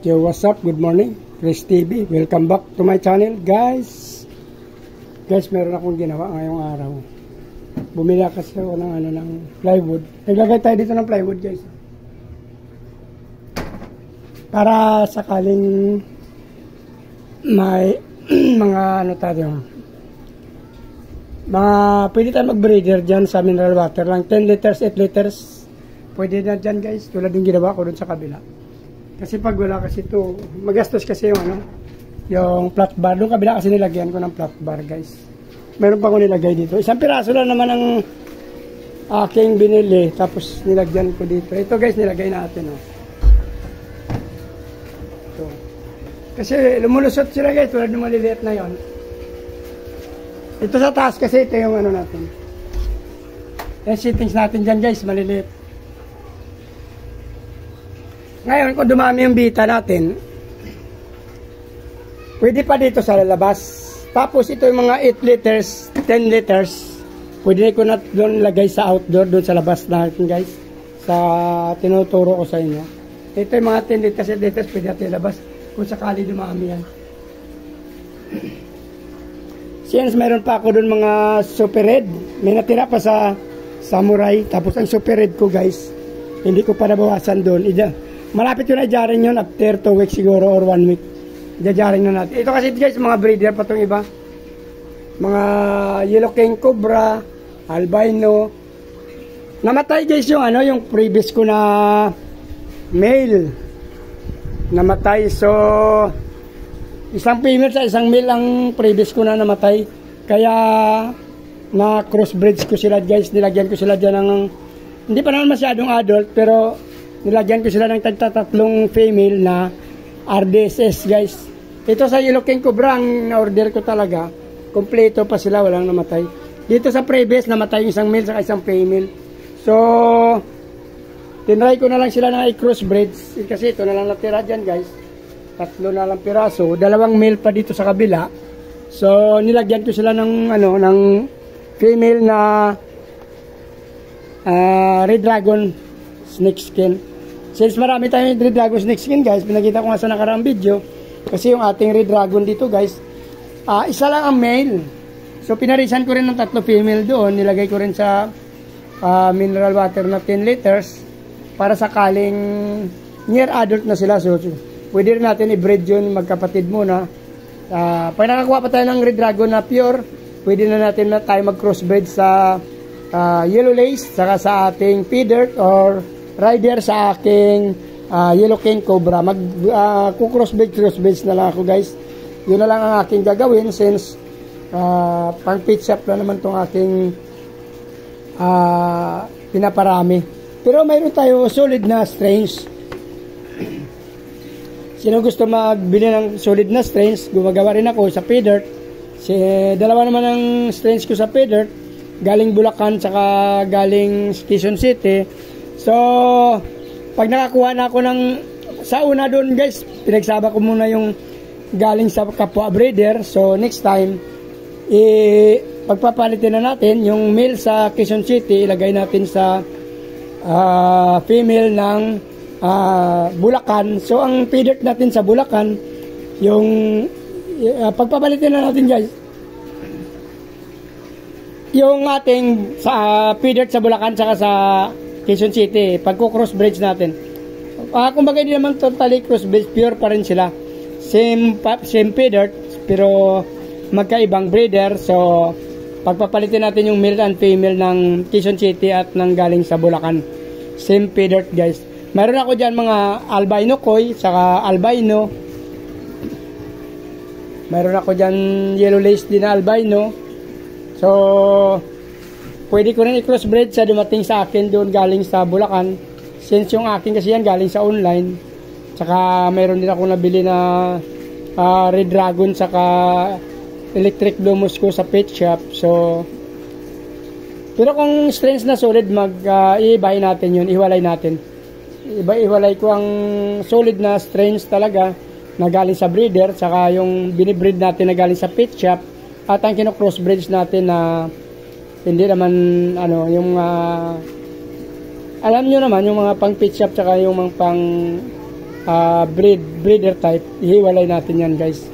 Yo, what's up? Good morning. Chris TV. Welcome back to my channel, guys. Guys, meron akong ginawa ngayong araw. Bumili kasi ako ng plywood. Naglagay tayo dito ng plywood, guys. Para sakaling may mga pwede tayo mag-breeder dyan sa mineral water lang. 10 liters, 8 liters. Pwede na dyan, guys. Tulad yung ginawa ko dun sa kabila. Kasi pag wala kasi ito, magastos kasi yung flat bar. Doon kabila kasi nilagyan ko ng flat bar, guys. Meron pa ko nilagay dito. Isang piraso lang naman ang aking binili. Tapos nilagyan ko dito. Ito, guys, nilagay natin. Ito. Kasi lumulusot sila, guys. Tulad ng maliliit na yon. Ito sa taas kasi ito yung natin. Yung settings natin dyan, guys, maliliit. Ngayon, kung dumami yung bita natin, pwede pa dito sa lalabas. Tapos, ito yung mga 8 liters, 10 liters, pwede ko na doon lagay sa outdoor, doon sa labas natin, guys. Sa tinuturo ko sa inyo. Ito yung mga 10 liters, 8 liters, pwede natin labas kung sakali dumami yan. Since meron pa ako doon mga super red, may natira pa sa samurai. Tapos, ang super red ko, guys, hindi ko pa nabawasan doon. Malapit ko na i-jaring yun after 2 weeks siguro or 1 week. I-jaring na natin. Ito kasi, guys, mga breeder pa itong iba. Mga yellow king cobra, albino. Namatay, guys, yung previous ko na male. Namatay. So, isang female sa isang male ang previous ko na namatay. Kaya, na crossbreeds ko sila, guys. Nilagyan ko sila dyan ng, hindi pa naman masyadong adult, pero nilagyan ko sila ng tagtatatlong female na RDSS, guys. Ito sa Yellow King Cobra, ang na-order ko talaga. Kompleto pa sila, walang namatay. Dito sa previous, namatay yung isang male sa isang female. So, tinry ko na lang sila na i-crossbreeds. Kasi ito na lang natira dyan, guys. 3 na lang piraso. 2 male pa dito sa kabila. So, nilagyan ko sila ng, ng female na Red Dragon snake skin. Since marami tayong Red Dragon snake skin, guys, pinakita ko nga sa nakaraang video. Kasi yung ating Red Dragon dito, guys, isa lang ang male. So, pinarisan ko rin ng 3 female doon. Nilagay ko rin sa mineral water na 10 liters para sakaling near adult na sila. So, pwede rin natin i-breed yun magkapatid muna. Pag nakakuha pa tayo ng Red Dragon na pure, pwede na natin tayo mag-crossbreed sa yellow lace, saka sa ating feeder or rider sa aking Yellow King Cobra. Crossbreed na lang ako, guys. Yun na lang ang aking gagawin since pang pitch up na naman tong aking pinaparami. Pero mayroon tayo solid na strains. Sino gusto magbili ng solid na strains, gumagawa rin ako sa feeder. Dalawa naman ang strains ko sa feeder. Galing Bulacan, saka galing Quezon City. So, pag nakakuha na ako sa una doon, guys, pinagsaba ko muna yung galing sa kapwa breeder. So, next time, pagpapalitin na natin yung male sa Quezon City, ilagay natin sa female ng Bulacan. So, ang feeder natin sa Bulacan, yung pagpapalitin na natin, guys, yung ating feeder sa Bulacan saka sa Quezon City, pagko-crossbreeds natin. Kumbaga hindi naman totally crossbreeds, pure pa rin sila. Same feeder, pero magkaibang breeder. So, pagpapalitin natin yung male and female ng Quezon City at ng galing sa Bulacan. Same feeder, guys. Mayroon ako dyan mga albino koi, saka albino. Mayroon ako dyan yellow lace din na albino. So, pwede ko rin i-crossbreed sa dumating sa akin doon galing sa Bulacan. Since yung akin kasi yan galing sa online. Saka mayroon din ako nabili na Red Dragon saka electric blue musco sa pet shop. So, pero kung strains na solid, iibahin natin yun, ihiwalay natin. Ihiwalay ko ang solid na strains talaga na galing sa breeder, saka yung binibreed natin na galing sa pet shop. At ang kino-crossbreeds natin na hindi naman yung alam nyo naman yung mga pang pet shop tsaka yung mga pang breeder type, ihiwalay natin yan guys.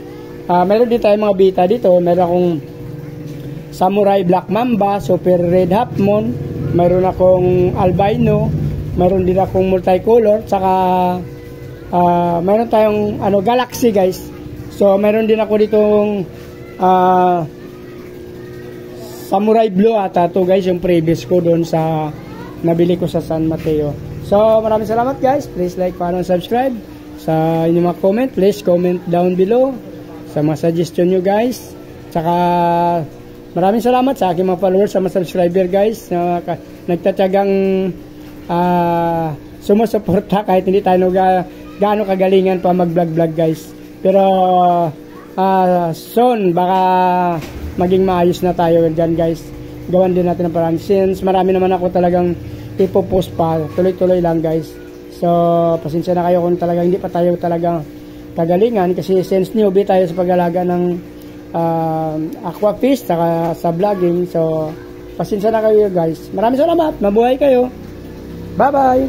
Meron din tayong mga beta dito. Meron akong Samurai Black Mamba, Super Red Half Moon, meron akong albino, meron din akong multicolor, saka meron tayong Galaxy guys. So meron din ako ditong Samurai Blue ata to guys, yung previous ko doon sa nabili ko sa San Mateo. So maraming salamat guys. Please like, follow, and subscribe. Sa inyong mga comment, please comment down below sa mga suggestion nyo guys. Saka maraming salamat sa aking mga followers, sa mga subscriber guys na nagtatyagang sumusuporta kahit hindi tayo gaano kagalingan pa mag-vlog guys. Pero soon baka maging maayos na tayo dyan guys. Gawan din natin ang parang, since marami naman ako talagang ipopost pa, tuloy-tuloy lang guys. So pasensya na kayo kung talagang hindi pa tayo talagang kagalingan, kasi since newbie tayo sa pag-alaga ng aquafish saka sa vlogging. So pasensya na kayo guys. Maraming salamat, mabuhay kayo, bye bye.